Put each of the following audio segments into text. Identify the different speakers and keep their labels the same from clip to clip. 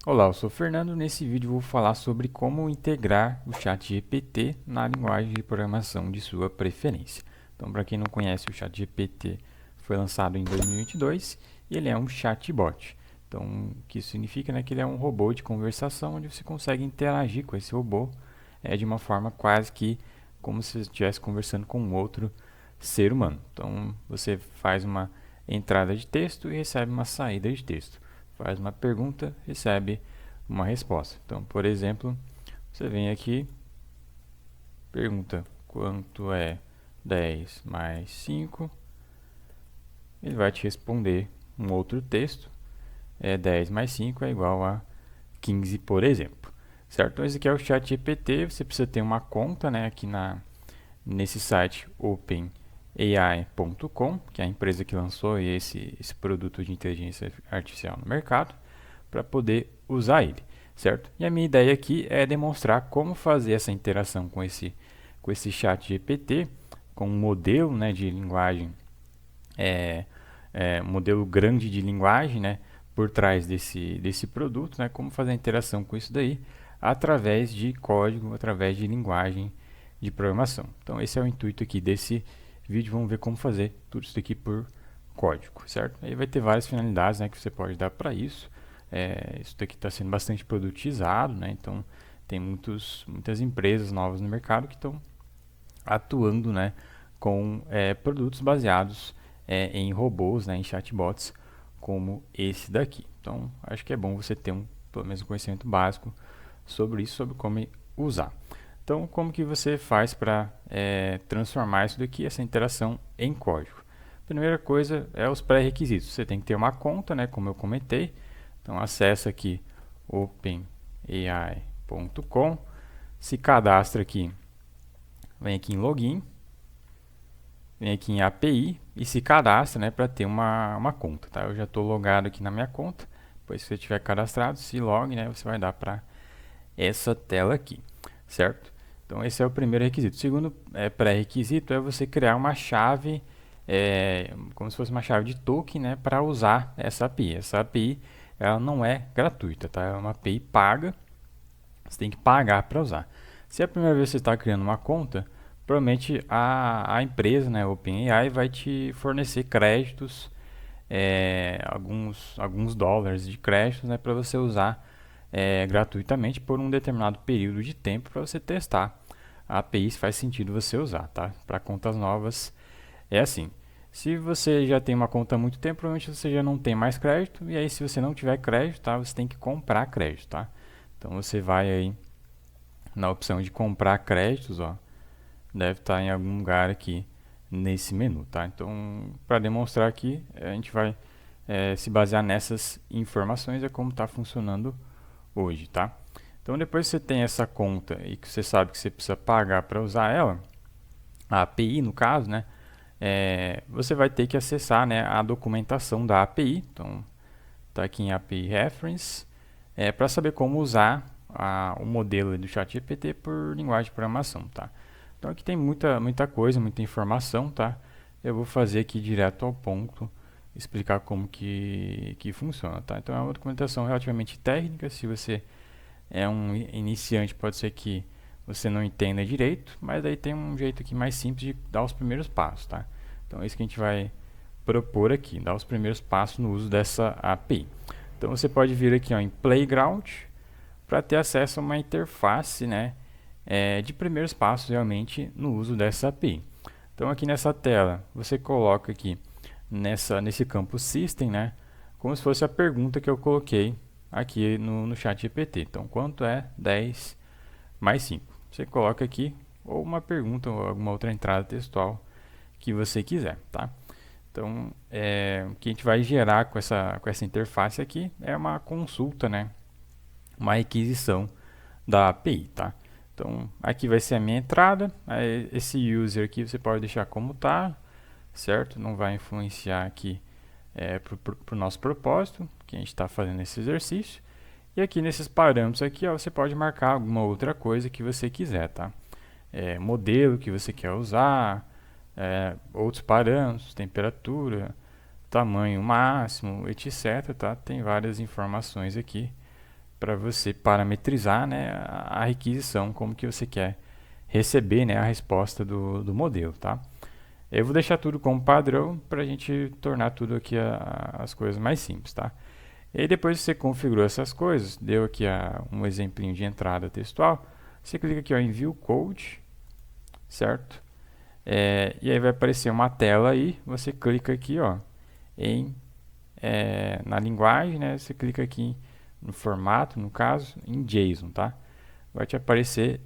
Speaker 1: Olá, eu sou o Fernando. Nesse vídeo vou falar sobre como integrar o ChatGPT na linguagem de programação de sua preferência. Então, para quem não conhece, o ChatGPT foi lançado em 2022 e ele é um chatbot. Então, o que isso significa, né, que ele é um robô de conversação onde você consegue interagir com esse robô de uma forma quase que como se você estivesse conversando com um outro ser humano. Então, você faz uma entrada de texto e recebe uma saída de texto. Faz uma pergunta, recebe uma resposta. Então, por exemplo, você vem aqui, pergunta quanto é 10 mais 5. Ele vai te responder um outro texto. 10 mais 5 é igual a 15, por exemplo. Certo? Então, esse aqui é o ChatGPT. Você precisa ter uma conta, né, aqui nesse site OpenAI.com, que é a empresa que lançou esse produto de inteligência artificial no mercado, para poder usar ele, certo? E a minha ideia aqui é demonstrar como fazer essa interação com esse chat GPT, com um modelo, né, de linguagem, modelo grande de linguagem, né, por trás desse produto, né, como fazer a interação com isso daí através de código, através de linguagem de programação. Então esse é o intuito aqui desse vídeo. Vamos ver como fazer tudo isso aqui por código, certo? Aí vai ter várias finalidades, né, que você pode dar para isso. Isso daqui está sendo bastante produtizado, né? Então tem muitas empresas novas no mercado que estão atuando, né, com produtos baseados em robôs, né, em chatbots como esse daqui. Então acho que é bom você ter pelo menos um conhecimento básico sobre isso, sobre como usar. Então, como que você faz para transformar isso daqui, essa interação, em código? Primeira coisa é os pré-requisitos. Você tem que ter uma conta, né, como eu comentei. Então, acessa aqui openai.com, se cadastra aqui, vem aqui em login, vem aqui em API e se cadastra, né, para ter uma conta. Tá? Eu já estou logado aqui na minha conta. Depois que você estiver cadastrado, se log, né, você vai dar para essa tela aqui, certo? Então esse é o primeiro requisito. O segundo pré-requisito é você criar uma chave, como se fosse uma chave de token, né, para usar essa API. Essa API ela não é gratuita, tá? É uma API paga, você tem que pagar para usar. Se é a primeira vez que você está criando uma conta, provavelmente a empresa, né, OpenAI, vai te fornecer créditos, alguns dólares de créditos, né, para você usar gratuitamente por um determinado período de tempo para você testar a API se faz sentido você usar, tá? Para contas novas é assim. Se você já tem uma conta há muito tempo, provavelmente você já não tem mais crédito, e aí se você não tiver crédito, tá? Você tem que comprar crédito, tá? Então você vai aí na opção de comprar créditos, ó, deve estar em algum lugar aqui nesse menu, tá? Então, para demonstrar aqui, a gente vai se basear nessas informações, é como está funcionando hoje, tá? Então, depois que você tem essa conta e que você sabe que você precisa pagar para usar ela, a API no caso, né? Você vai ter que acessar, né, a documentação da API. Então, está aqui em API Reference, para saber como usar o modelo do ChatGPT por linguagem de programação, tá? Então, aqui tem muita coisa, muita informação, tá? Eu vou fazer aqui direto ao ponto, explicar como que funciona, tá? Então, é uma documentação relativamente técnica. Se você é um iniciante, pode ser que você não entenda direito, mas aí tem um jeito aqui mais simples de dar os primeiros passos, tá? Então é isso que a gente vai propor aqui, dar os primeiros passos no uso dessa API. Então você pode vir aqui, ó, em Playground para ter acesso a uma interface, né, de primeiros passos realmente no uso dessa API. Então aqui nessa tela você coloca aqui nesse campo System, né, como se fosse a pergunta que eu coloquei aqui no chat GPT. Então, quanto é 10 mais 5? Você coloca aqui, ou uma pergunta, ou alguma outra entrada textual que você quiser, tá? Então, o que a gente vai gerar com essa interface aqui é uma consulta, né? Uma requisição da API, tá? Então, aqui vai ser a minha entrada. Esse user aqui você pode deixar como tá, certo? Não vai influenciar aqui para o nosso propósito, que a gente está fazendo esse exercício. E aqui nesses parâmetros aqui, ó, você pode marcar alguma outra coisa que você quiser, tá? Modelo que você quer usar, outros parâmetros, temperatura, tamanho máximo, etc, tá? Tem várias informações aqui para você parametrizar, né, a requisição, como que você quer receber, né, a resposta do modelo, tá? Eu vou deixar tudo como padrão para a gente tornar tudo aqui as coisas mais simples, tá? E aí depois que você configurou essas coisas, deu aqui um exemplinho de entrada textual, você clica aqui ó, em View Code, certo? E aí vai aparecer uma tela aí, você clica aqui ó, na linguagem, né? Você clica aqui no formato, no caso, em JSON, tá? Vai te aparecer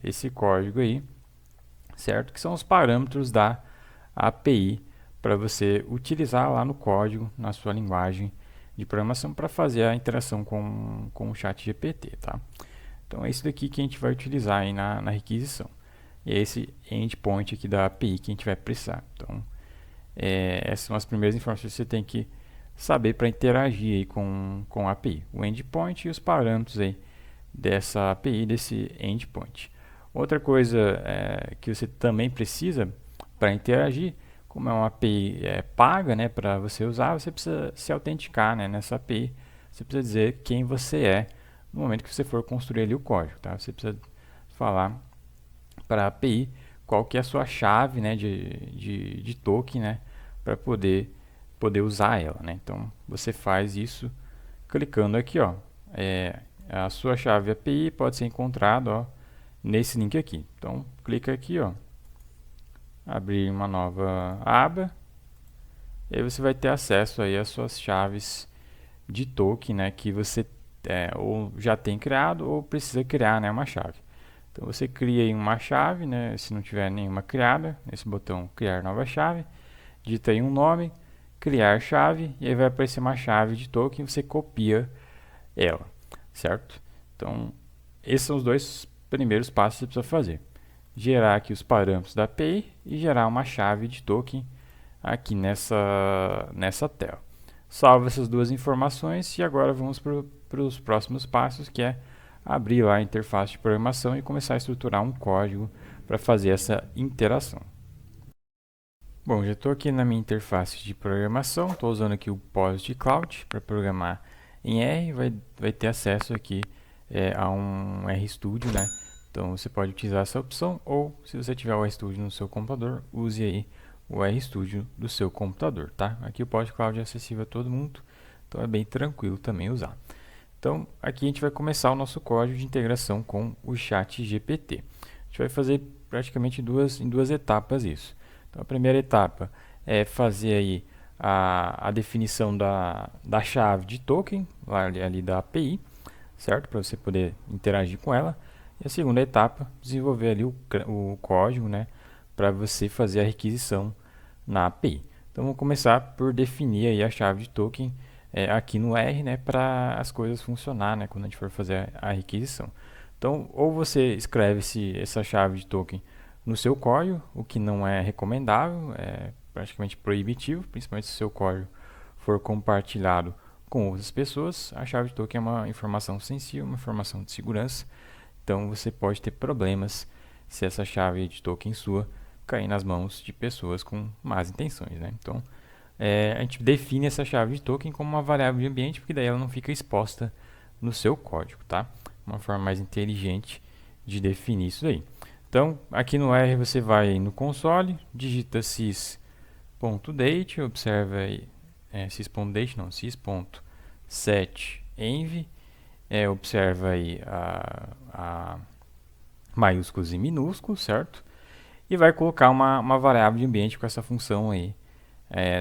Speaker 1: esse código aí, certo? Que são os parâmetros da API para você utilizar lá no código, na sua linguagem de programação para fazer a interação com o chat GPT, tá? Então é isso daqui que a gente vai utilizar aí na requisição. E é esse endpoint aqui da API que a gente vai precisar. Então, essas são as primeiras informações que você tem que saber para interagir aí com a API. O endpoint e os parâmetros aí dessa API, desse endpoint. Outra coisa que você também precisa para interagir, como é uma API paga, né, para você usar, você precisa se autenticar, né, nessa API. Você precisa dizer quem você é no momento que você for construir ali o código, tá? Você precisa falar para a API qual que é a sua chave, né, de token, né, para poder usar ela, né? Então você faz isso clicando aqui, ó. A sua chave API pode ser encontrada, ó, nesse link aqui. Então clica aqui, ó, abrir uma nova aba, e aí você vai ter acesso aí às suas chaves de token, né, que você ou já tem criado ou precisa criar, né, uma chave. Então você cria aí uma chave, né, se não tiver nenhuma criada, nesse botão criar nova chave, digita aí um nome, criar chave, e aí vai aparecer uma chave de token, você copia ela, certo? Então esses são os dois primeiros passos que você precisa fazer: gerar aqui os parâmetros da API e gerar uma chave de token aqui nessa tela. Salva essas duas informações e agora vamos para os próximos passos, que é abrir lá a interface de programação e começar a estruturar um código para fazer essa interação. Bom, já estou aqui na minha interface de programação, estou usando aqui o POSIT Cloud para programar em R, vai ter acesso aqui a um RStudio, né? Então você pode utilizar essa opção, ou se você tiver o RStudio no seu computador, use aí o RStudio do seu computador, tá? Aqui o POSIT Cloud é acessível a todo mundo, então é bem tranquilo também usar. Então aqui a gente vai começar o nosso código de integração com o chat GPT. A gente vai fazer praticamente em duas etapas isso. Então a primeira etapa é fazer aí a definição da chave de token, ali da API, certo? Para você poder interagir com ela. E a segunda etapa, desenvolver ali o código, né, para você fazer a requisição na API. Então vamos começar por definir aí a chave de token aqui no R, né, para as coisas funcionar, né, quando a gente for fazer a requisição. Então, ou você escreve essa chave de token no seu código, o que não é recomendável, é praticamente proibitivo, principalmente se o seu código for compartilhado com outras pessoas. A chave de token é uma informação sensível, uma informação de segurança, então você pode ter problemas se essa chave de token sua cair nas mãos de pessoas com más intenções, né? Então a gente define essa chave de token como uma variável de ambiente, porque daí ela não fica exposta no seu código, tá? Uma forma mais inteligente de definir isso aí. Então, aqui no R você vai no console, digita sys.date, observa aí, sys.date não, sys.setEnv, observa aí a maiúsculos e minúsculos, certo? E vai colocar uma variável de ambiente com essa função aí,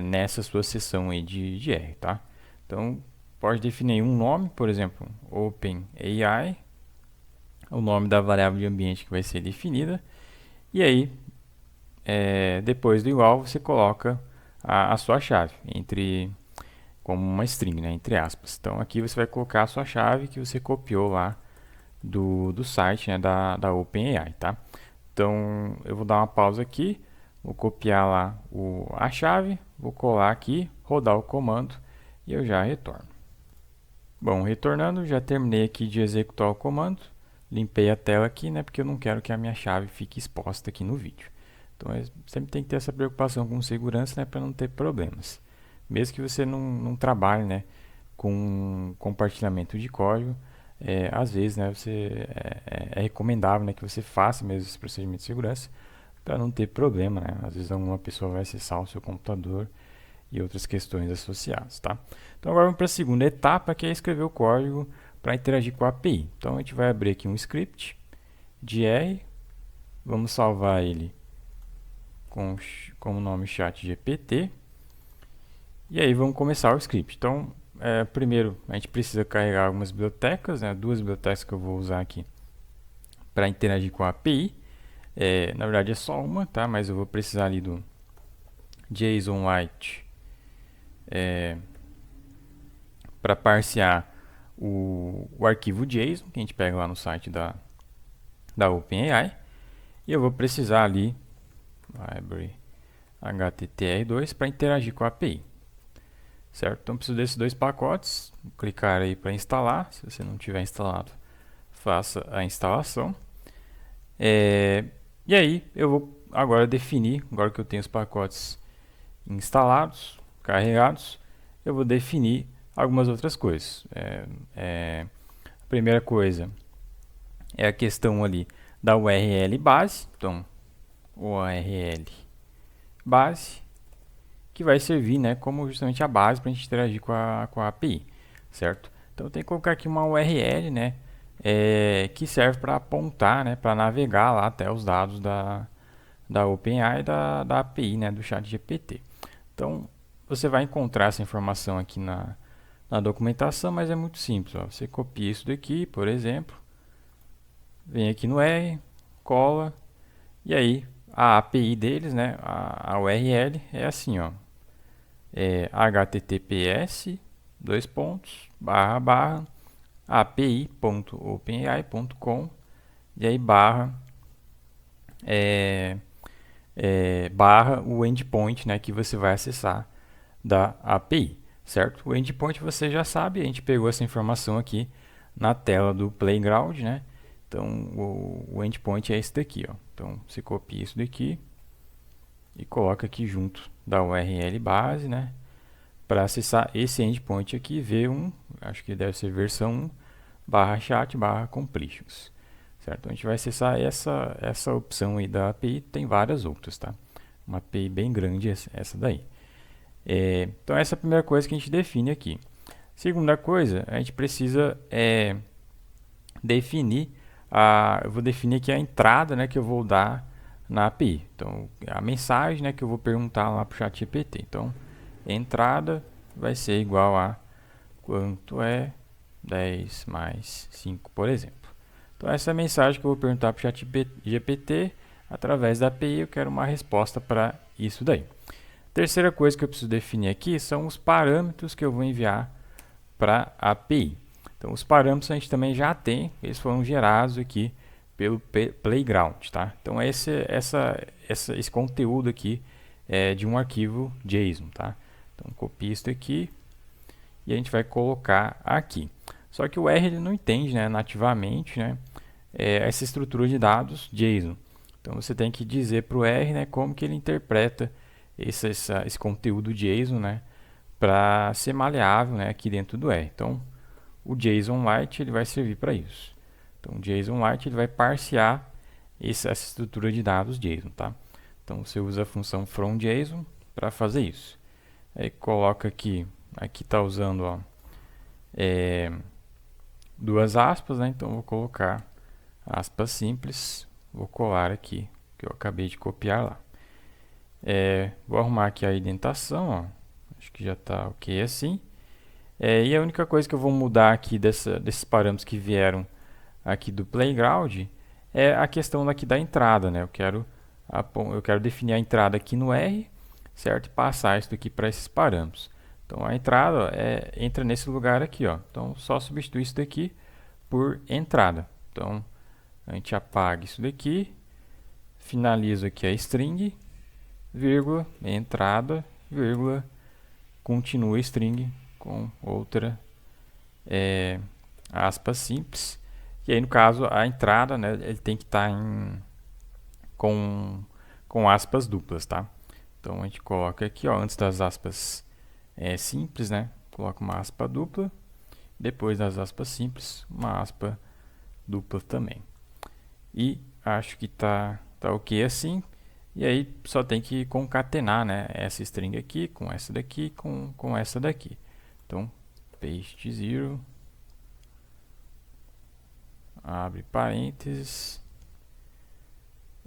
Speaker 1: nessa sua seção aí de R, tá? Então, pode definir um nome, por exemplo, OpenAI, o nome da variável de ambiente que vai ser definida, e aí, depois do igual, você coloca a sua chave, como uma string, né, entre aspas. Então, aqui você vai colocar a sua chave que você copiou lá do site, né, da OpenAI, tá? Então, eu vou dar uma pausa aqui, vou copiar lá a chave, vou colar aqui, rodar o comando e eu já retorno. Bom, retornando, já terminei aqui de executar o comando, limpei a tela aqui, né, porque eu não quero que a minha chave fique exposta aqui no vídeo. Então, sempre tem que ter essa preocupação com segurança, né, para não ter problemas. Mesmo que você não trabalhe, né, com compartilhamento de código, às vezes, né, é recomendável, né, que você faça mesmo esse procedimento de segurança para não ter problema, né? Às vezes alguma pessoa vai acessar o seu computador e outras questões associadas, tá? Então agora vamos para a segunda etapa, que é escrever o código para interagir com a API. Então a gente vai abrir aqui um script de R, vamos salvar ele com o nome ChatGPT, e aí vamos começar o script. Então, primeiro a gente precisa carregar algumas bibliotecas, né? Duas bibliotecas que eu vou usar aqui para interagir com a API. Na verdade é só uma, tá? Mas eu vou precisar ali do JSON Lite para parsear o arquivo JSON que a gente pega lá no site da OpenAI, e eu vou precisar ali library HTTR2 para interagir com a API, certo? Então preciso desses dois pacotes. Vou clicar aí para instalar. Se você não tiver instalado, faça a instalação. E aí eu vou agora definir, agora que eu tenho os pacotes instalados, carregados, eu vou definir algumas outras coisas. A primeira coisa é a questão ali da URL base. Então, URL base, que vai servir, né, como justamente a base para a gente interagir com a API, certo? Então, eu tenho que colocar aqui uma URL, né, que serve para apontar, né, para navegar lá até os dados da OpenAI e da API, né, do ChatGPT. Então, você vai encontrar essa informação aqui na documentação, mas é muito simples. Ó. Você copia isso daqui, por exemplo, vem aqui no R, cola, e aí a API deles, né, a URL é assim, ó, https api.openai.com, e aí barra o endpoint, né, que você vai acessar da API, certo? O endpoint você já sabe, a gente pegou essa informação aqui na tela do Playground, né? Então, o endpoint é esse daqui, ó. Então, você copia isso daqui e coloca aqui junto da URL base, né? Para acessar esse endpoint aqui, V1, acho que deve ser versão 1, /chat/completions. Certo? Então, a gente vai acessar essa opção aí da API, tem várias outras, tá? Uma API bem grande essa daí. Então, essa é a primeira coisa que a gente define aqui. Segunda coisa, a gente precisa definir, eu vou definir aqui a entrada, né, que eu vou dar na API. Então, a mensagem, né, que eu vou perguntar lá para o ChatGPT. Então, entrada vai ser igual a quanto é 10 mais 5, por exemplo. Então, essa é a mensagem que eu vou perguntar para o ChatGPT. Através da API, eu quero uma resposta para isso daí. Terceira coisa que eu preciso definir aqui são os parâmetros que eu vou enviar para a API. Então, os parâmetros a gente também já tem, eles foram gerados aqui pelo Playground, tá? Então, esse conteúdo aqui é de um arquivo JSON, tá? Então, copia isso aqui e a gente vai colocar aqui. Só que o R ele não entende, né, nativamente, né, essa estrutura de dados JSON. Então, você tem que dizer para o R, né, como que ele interpreta esse conteúdo JSON, né, para ser maleável, né, aqui dentro do R. Então, o JSON Lite ele vai servir para isso. Então, o JSON Lite ele vai parsear essa estrutura de dados JSON, tá? Então, você usa a função fromJSON para fazer isso. Aí coloca aqui está usando, ó, duas aspas, né? Então, vou colocar aspas simples, vou colar aqui, que eu acabei de copiar lá. Vou arrumar aqui a indentação, ó. Acho que já está ok assim. E a única coisa que eu vou mudar aqui desses parâmetros que vieram aqui do Playground é a questão aqui da entrada, né? Eu quero definir a entrada aqui no R, certo? E passar isso aqui para esses parâmetros. Então, a entrada ó, entra nesse lugar aqui, ó. Então, só substitui isso daqui por entrada. Então, a gente apaga isso daqui, finaliza aqui a string, vírgula, entrada, vírgula, continua string com outra aspas simples. E aí, no caso, a entrada, né, ele tem que estar com com aspas duplas, tá? Então a gente coloca aqui, ó, antes das aspas simples, né? Coloca uma aspa dupla. Depois das aspas simples, uma aspa dupla também. E acho que tá ok assim. E aí só tem que concatenar, né, essa string aqui com essa daqui com essa daqui. Então, paste 0, abre parênteses,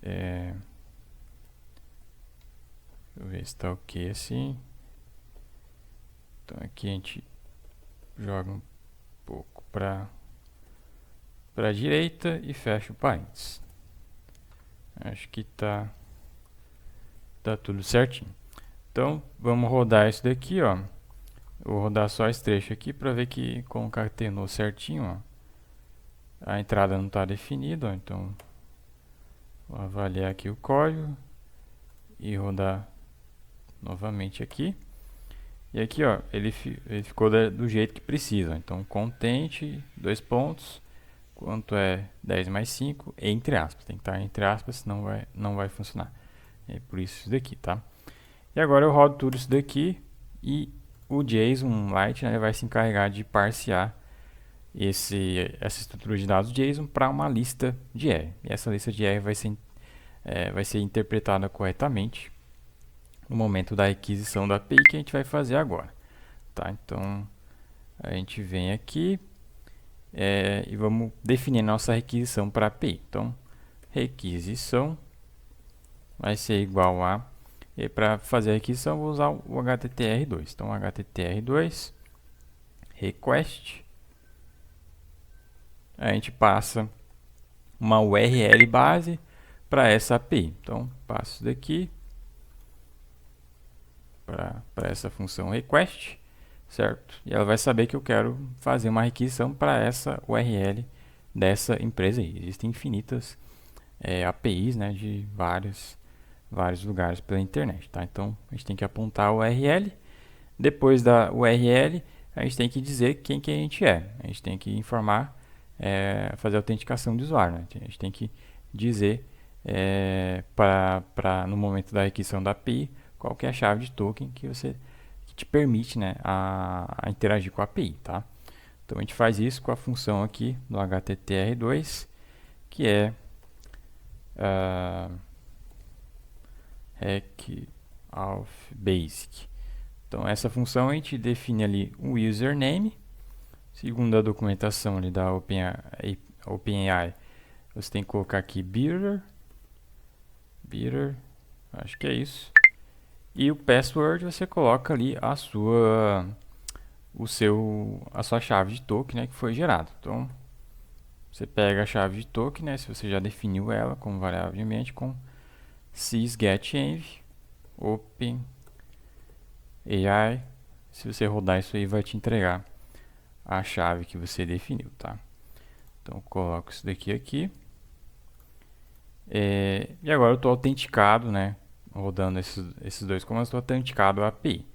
Speaker 1: deixa eu ver se está ok assim. Então aqui a gente joga um pouco para a direita e fecha o parênteses. Acho que tá tudo certinho. Então vamos rodar isso daqui, ó. Eu vou rodar só esse trecho aqui para ver que concatenou certinho, ó. A entrada não está definida, ó, então vou avaliar aqui o código e rodar novamente aqui. E aqui, ó, ele ficou do jeito que precisa. Ó. Então, content, dois pontos, quanto é 10 mais 5, entre aspas. Tem que estar entre aspas, senão não vai funcionar. É por isso daqui, tá? E agora eu rodo tudo isso daqui e o JSON-Lite, né, vai se encarregar de parsear essa estrutura de dados JSON para uma lista de R. E essa lista de R vai ser interpretada corretamente no momento da requisição da API que a gente vai fazer agora. Tá? Então, a gente vem aqui e vamos definir nossa requisição para a API. Então, requisição vai ser igual a... E para fazer a requisição, eu vou usar o HTTR2. Então, HTTR2 request, a gente passa uma URL base para essa API. Então, passo daqui para essa função request, certo? E ela vai saber que eu quero fazer uma requisição para essa URL dessa empresa aí. Existem infinitas APIs, né, de vários lugares pela internet, tá? Então, a gente tem que apontar a URL. Depois da URL, a gente tem que dizer quem que a gente é. A gente tem que informar, fazer a autenticação de usuário, né? A gente tem que dizer no momento da requisição da API qual que é a chave de token que te permite, né, a interagir com a API, tá? Então a gente faz isso com a função aqui do HTTR2, que é recauthBasic. Então essa função a gente define ali um username, segundo a documentação ali da OpenAI, você tem que colocar aqui bearer, acho que é isso. E o password você coloca ali a sua chave de token, né, que foi gerado. Então você pega a chave de token, né, se você já definiu ela como variável de ambiente, com sysgetEnv OpenAI. Se você rodar isso aí, vai te entregar a chave que você definiu, tá? Então eu coloco isso daqui aqui. E agora eu estou autenticado, né? Rodando esses dois comandos, estou autenticado à API.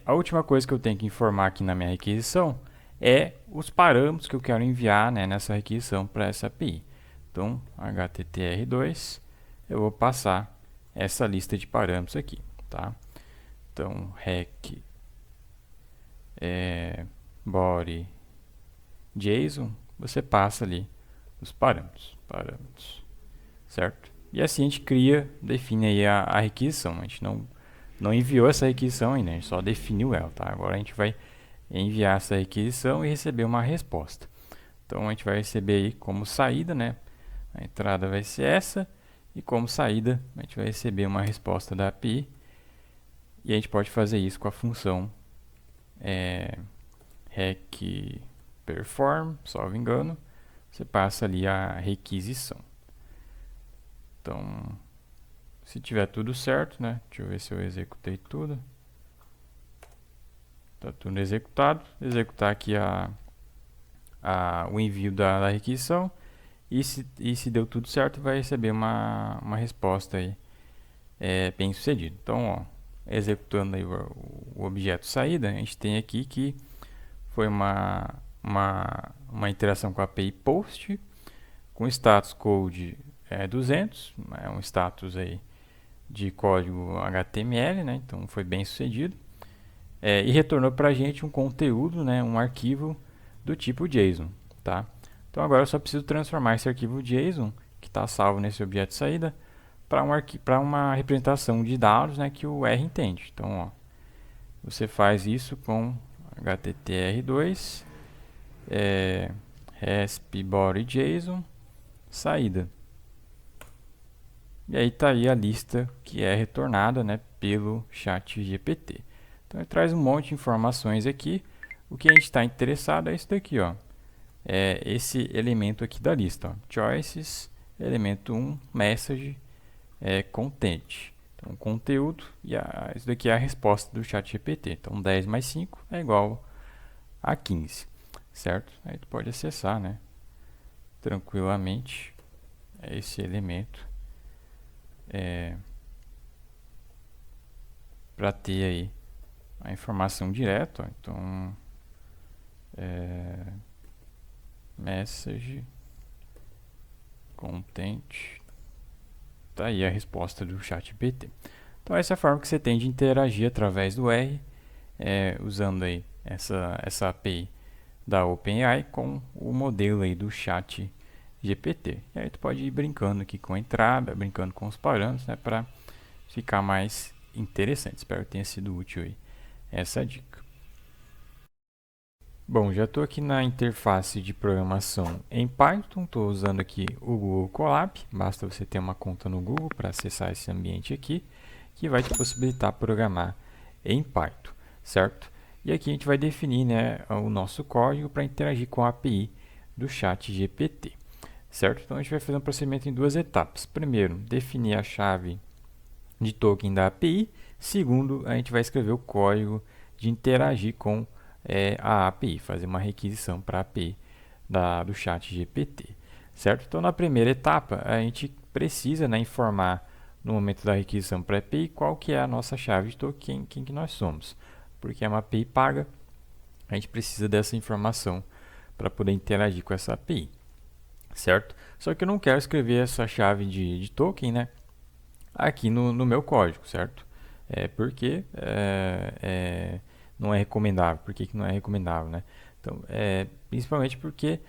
Speaker 1: A última coisa que eu tenho que informar aqui na minha requisição é os parâmetros que eu quero enviar, né, nessa requisição para essa API. Então, HTTR2, eu vou passar essa lista de parâmetros aqui, tá? Então, rec body JSON, você passa ali os parâmetros, certo? E assim a gente define aí a requisição. A gente não enviou essa requisição ainda, a gente só definiu ela, tá? Agora a gente vai enviar essa requisição e receber uma resposta. Então a gente vai receber aí como saída, né? A entrada vai ser essa, e como saída a gente vai receber uma resposta da API. E a gente pode fazer isso com a função recPerform, salvo engano. Você passa ali a requisição. Então, se tiver tudo certo, né? Deixa eu ver se eu executei tudo. Está tudo executado. Executar aqui o envio da requisição. E se deu tudo certo, vai receber uma resposta aí bem sucedida. Então, ó, executando aí o objeto saída, a gente tem aqui que foi uma interação com a API POST, com status code 200, é um status aí de código HTML, né? Então foi bem sucedido. E retornou para a gente um conteúdo, né? Um arquivo do tipo JSON, tá? Então agora eu só preciso transformar esse arquivo JSON, que está salvo nesse objeto de saída, para uma representação de dados, né, que o R entende. Então, ó, você faz isso com httr2 resp body JSON saída. E aí está aí a lista que é retornada, né, pelo ChatGPT. Então ele traz um monte de informações aqui. O que a gente está interessado é isso daqui, ó. É esse elemento aqui da lista, ó. Choices, elemento 1, message, content. Então, conteúdo, e isso daqui é a resposta do ChatGPT. Então, 10 mais 5 é igual a 15, certo? Aí tu pode acessar, né, tranquilamente esse elemento para ter aí a informação direta. Ó. Então, message, content, tá aí a resposta do ChatGPT. Então essa é a forma que você tem de interagir através do R, usando aí essa API da OpenAI com o modelo aí do ChatGPT. E aí tu pode ir brincando aqui com a entrada, brincando com os parâmetros, né, para ficar mais interessante. Espero que tenha sido útil aí essa dica. Bom, já estou aqui na interface de programação em Python, estou usando aqui o Google Colab, basta você ter uma conta no Google para acessar esse ambiente aqui, que vai te possibilitar programar em Python, certo? E aqui a gente vai definir, né, o nosso código para interagir com a API do ChatGPT, certo? Então a gente vai fazer um procedimento em duas etapas. Primeiro, definir a chave de token da API. Segundo, a gente vai escrever o código de interagir com a API, fazer uma requisição para a API do ChatGPT, certo? Então, na primeira etapa, a gente precisa, né, informar no momento da requisição para a API qual que é a nossa chave de token, quem que nós somos, porque é uma API paga, a gente precisa dessa informação para poder interagir com essa API, certo? Só que eu não quero escrever essa chave de token, né, aqui no meu código, certo? Porque não é recomendável. Por que não é recomendável, né? Então, principalmente porque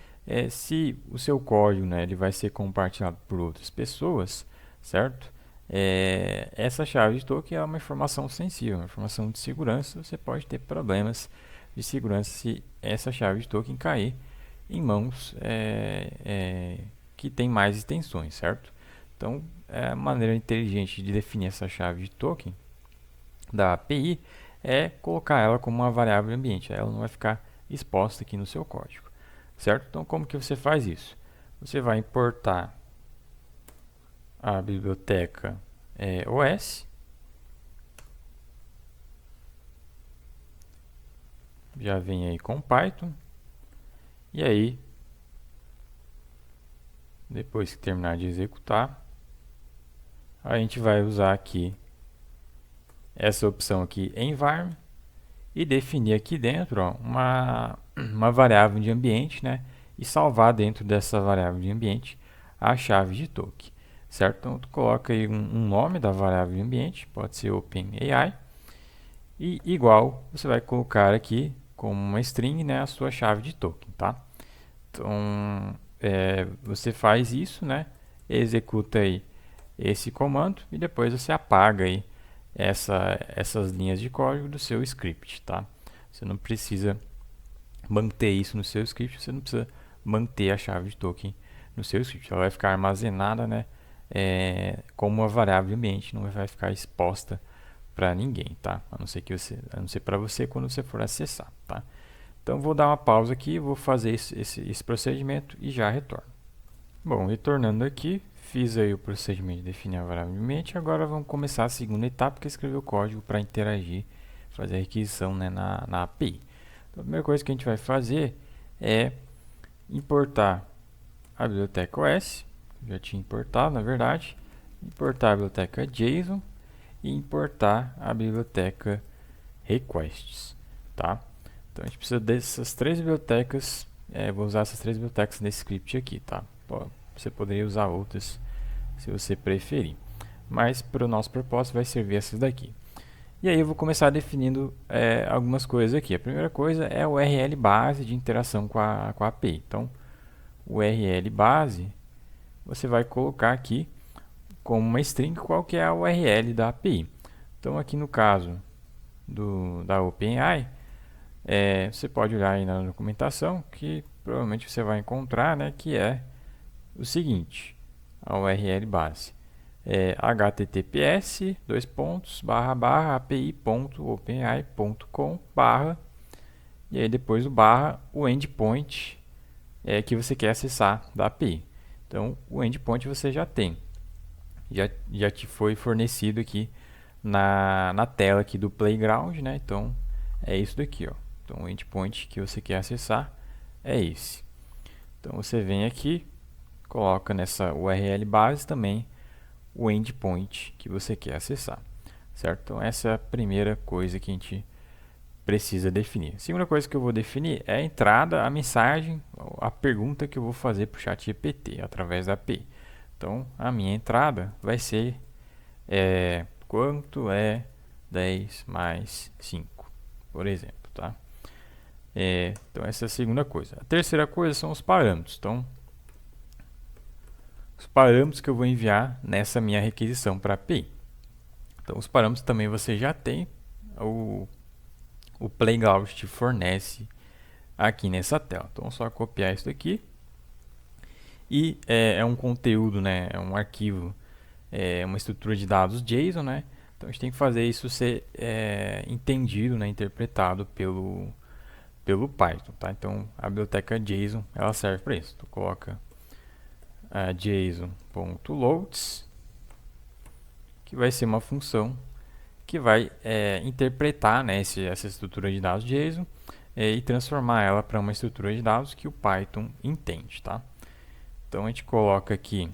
Speaker 1: se o seu código, né, ele vai ser compartilhado por outras pessoas, certo? Essa chave de token é uma informação sensível, uma informação de segurança. Você pode ter problemas de segurança se essa chave de token cair em mãos que tem mais extensões, certo? Então, a maneira inteligente de definir essa chave de token da API é colocar ela como uma variável ambiente. Ela não vai ficar exposta aqui no seu código, certo? Então, como que você faz isso? Você vai importar a biblioteca OS, já vem aí com Python, e aí, depois que terminar de executar, a gente vai usar aqui essa opção aqui, environment, e definir aqui dentro, ó, uma variável de ambiente, né, e salvar dentro dessa variável de ambiente a chave de token, certo? Então, tu coloca aí um nome da variável de ambiente, pode ser OpenAI, e igual você vai colocar aqui como uma string, né, a sua chave de token, tá? Então, você faz isso, né, executa aí esse comando e depois você apaga aí essas linhas de código do seu script, tá? Você não precisa manter isso no seu script, você não precisa manter a chave de token no seu script. Ela vai ficar armazenada, né, como uma variável ambiente, não vai ficar exposta para ninguém, tá? A não ser para você quando você for acessar, tá? Então vou dar uma pausa aqui, vou fazer esse procedimento e já retorno. Bom, retornando aqui, fiz aí o procedimento de definir a variável de ambiente. Agora vamos começar a segunda etapa, que é escrever o código para interagir, fazer a requisição, né, na API. Então, a primeira coisa que a gente vai fazer é importar a biblioteca OS, já tinha importado, na verdade, importar a biblioteca JSON e importar a biblioteca requests, tá? Então a gente precisa dessas três bibliotecas, vou usar essas três bibliotecas nesse script aqui, tá? Você poderia usar outras se você preferir, mas para o nosso propósito vai servir essas daqui. E aí eu vou começar definindo algumas coisas aqui. A primeira coisa é o URL base de interação com a API. Então, o URL base, você vai colocar aqui como uma string qual que é a URL da API. Então, aqui no caso da OpenAI, você pode olhar aí na documentação que provavelmente você vai encontrar, né, que é o seguinte, a URL base é https://api.openai.com/ e aí depois o endpoint que você quer acessar da API. Então, o endpoint você já tem, já te foi fornecido aqui na tela aqui do Playground, né? Então, é isso daqui, ó. Então, o endpoint que você quer acessar é esse. Então, você vem aqui, coloca nessa URL base também o endpoint que você quer acessar, certo? Então, essa é a primeira coisa que a gente precisa definir. A segunda coisa que eu vou definir é a entrada, a mensagem, a pergunta que eu vou fazer para o ChatGPT através da API. Então, a minha entrada vai ser quanto é 10 mais 5, por exemplo, tá? Então, essa é a segunda coisa. A terceira coisa são os parâmetros. Então, os parâmetros que eu vou enviar nessa minha requisição para a API. Então, os parâmetros também você já tem, o Playground te fornece aqui nessa tela. Então, é só copiar isso daqui. E é um conteúdo, né? É um arquivo, uma estrutura de dados JSON, né? Então, a gente tem que fazer isso ser entendido, né? Interpretado pelo Python, tá? Então, a biblioteca JSON, ela serve para isso. Tu coloca JSON.loads, que vai ser uma função que vai interpretar, né, essa estrutura de dados JSON e transformar ela para uma estrutura de dados que o Python entende, tá? Então, a gente coloca aqui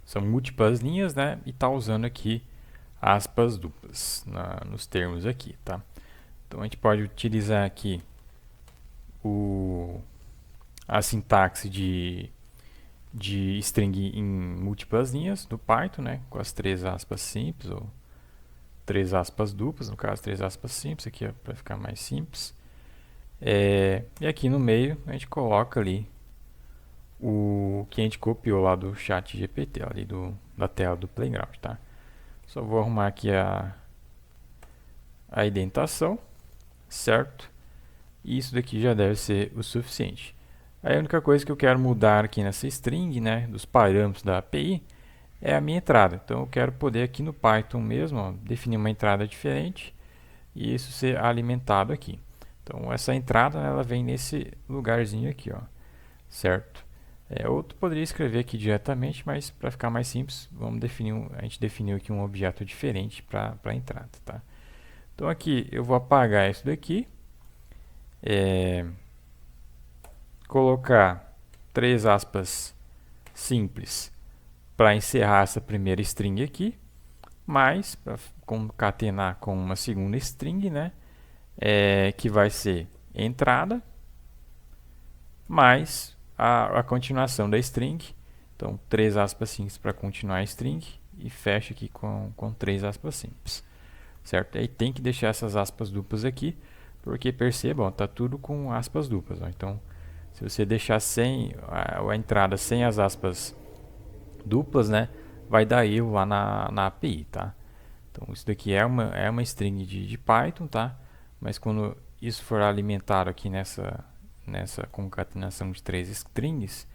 Speaker 1: são múltiplas linhas, né? E está usando aqui aspas duplas nos termos aqui, tá? Então, a gente pode utilizar aqui a sintaxe de string em múltiplas linhas do Python, né? Com as 3 aspas simples ou 3 aspas duplas, no caso 3 aspas simples, aqui para ficar mais simples. E aqui no meio a gente coloca ali o que a gente copiou lá do ChatGPT, ali da tela do Playground, tá? Só vou arrumar aqui a indentação, certo? E isso daqui já deve ser o suficiente. Aí a única coisa que eu quero mudar aqui nessa string, né, dos parâmetros da API, é a minha entrada. Então eu quero poder aqui no Python mesmo, ó, definir uma entrada diferente e isso ser alimentado aqui. Então essa entrada, ela vem nesse lugarzinho aqui, ó, certo? Ou tu poderia escrever aqui diretamente, mas para ficar mais simples, a gente definiu aqui um objeto diferente para a entrada, tá? Então aqui eu vou apagar isso daqui, colocar 3 aspas simples para encerrar essa primeira string aqui, mas para concatenar com uma segunda string, né, que vai ser entrada mais a continuação da string. Então, 3 aspas simples para continuar a string e fecha aqui com 3 aspas simples, certo? Aí tem que deixar essas aspas duplas aqui, porque percebam, está tudo com aspas duplas, ó. Então, se você deixar sem a entrada sem as aspas duplas, né, vai dar erro lá na API, tá? Então, isso daqui é uma string de Python, tá? Mas quando isso for alimentado aqui nessa concatenação de 3 strings,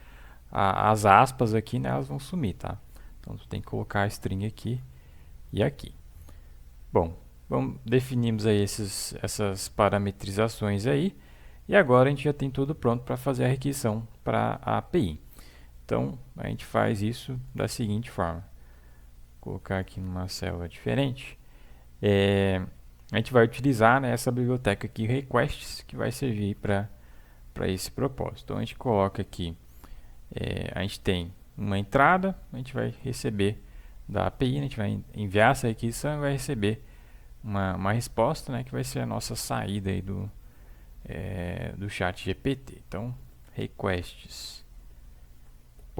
Speaker 1: as aspas aqui, né, elas vão sumir, tá? Então, tu tem que colocar a string aqui e aqui. Bom, definimos aí essas parametrizações aí. E agora a gente já tem tudo pronto para fazer a requisição para a API. Então, a gente faz isso da seguinte forma. Vou colocar aqui numa célula diferente. A gente vai utilizar, né, essa biblioteca aqui, requests, que vai servir para esse propósito. Então, a gente coloca aqui, a gente tem uma entrada, a gente vai receber da API, a gente vai enviar essa requisição e vai receber uma resposta, né, que vai ser a nossa saída aí do ChatGPT. Então, requests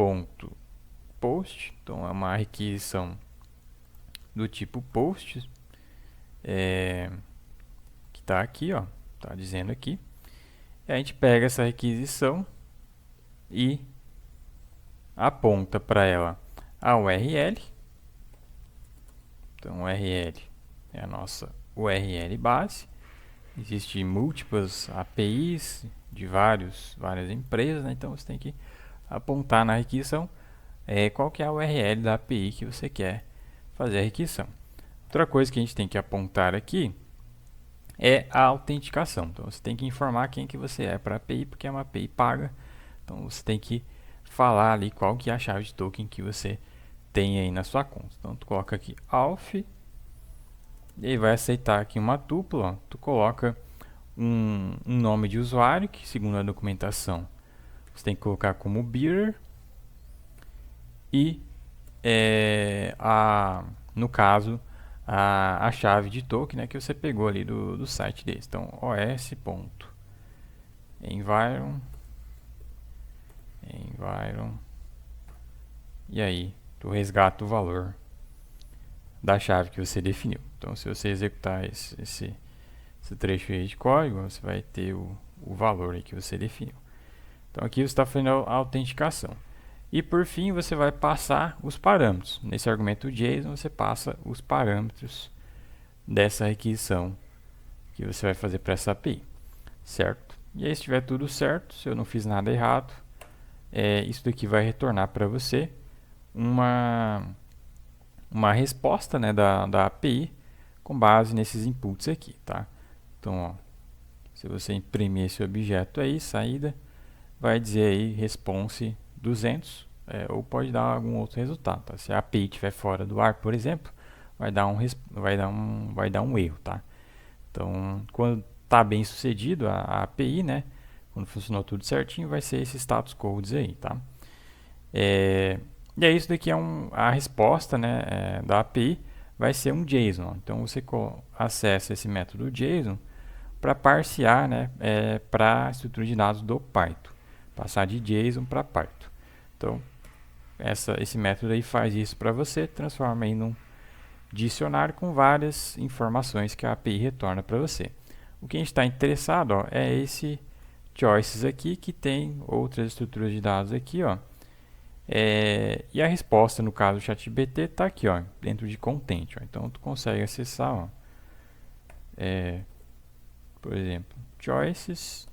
Speaker 1: ponto post, então é uma requisição do tipo post, que está aqui, ó, está dizendo aqui. E a gente pega essa requisição e aponta para ela a URL. Então, URL é a nossa URL base. Existem múltiplas APIs de várias empresas, né? Então você tem que apontar na requisição qual que é a URL da API que você quer fazer a requisição. Outra coisa que a gente tem que apontar aqui é a autenticação. Então você tem que informar quem que você é para a API, porque é uma API paga. Então você tem que falar ali qual que é a chave de token que você tem aí na sua conta. Então tu coloca aqui auth, e aí vai aceitar aqui uma tupla, ó. Tu coloca um nome de usuário, que segundo a documentação você tem que colocar como bearer, e no caso a chave de token, né, que você pegou ali do site deles. Então os.environ e aí tu resgata o valor da chave que você definiu. Então se você executar esse trecho aí de código, você vai ter o valor aí que você definiu. Então aqui você está fazendo a autenticação. E por fim você vai passar os parâmetros. Nesse argumento JSON você passa os parâmetros dessa requisição que você vai fazer para essa API, certo? E aí se estiver tudo certo, se eu não fiz nada errado, isso daqui vai retornar para você uma resposta, né, da API com base nesses inputs aqui, tá? Então, ó, se você imprimir esse objeto aí, saída, vai dizer aí response 200, ou pode dar algum outro resultado, tá? Se a API estiver fora do ar, por exemplo, vai dar um erro, tá? Então, quando está bem sucedido a API, né? Quando funcionou tudo certinho, vai ser esse status codes aí, tá? E aí isso daqui é a resposta, né, da API vai ser um JSON. Então você acessa esse método JSON para parsear, né, para a estrutura de dados do Python, passar de JSON para Python. Então esse método aí faz isso para você, transforma em um dicionário com várias informações que a API retorna para você. O que a gente está interessado, ó, é esse choices aqui, que tem outras estruturas de dados aqui, ó. E a resposta, no caso do ChatGPT, está aqui, ó, dentro de content. Ó. Então tu consegue acessar, ó, por exemplo, choices,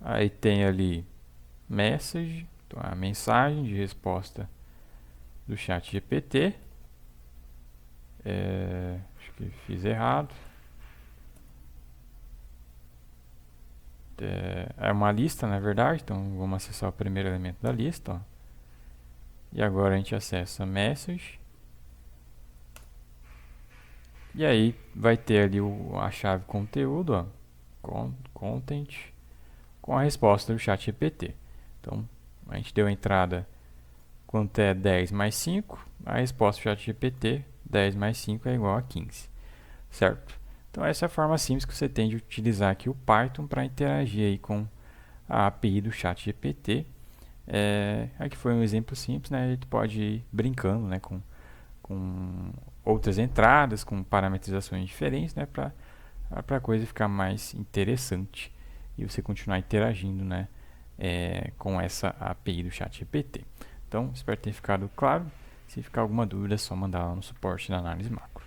Speaker 1: aí tem ali message, então a mensagem de resposta do ChatGPT. Acho que fiz errado. É uma lista, na verdade, então vamos acessar o primeiro elemento da lista, ó. E agora a gente acessa message, e aí vai ter ali a chave conteúdo, ó, content, com a resposta do ChatGPT. Então a gente deu a entrada quanto é 10 mais 5, a resposta do ChatGPT 10 mais 5 é igual a 15, certo? Então essa é a forma simples que você tem de utilizar aqui o Python para interagir aí com a API do ChatGPT. Aqui foi um exemplo simples, né? A gente pode ir brincando, né, com outras entradas, com parametrizações diferentes, né, para a coisa ficar mais interessante e você continuar interagindo, né, com essa API do ChatGPT. Então, espero ter ficado claro. Se ficar alguma dúvida, é só mandar lá no suporte da Análise Macro.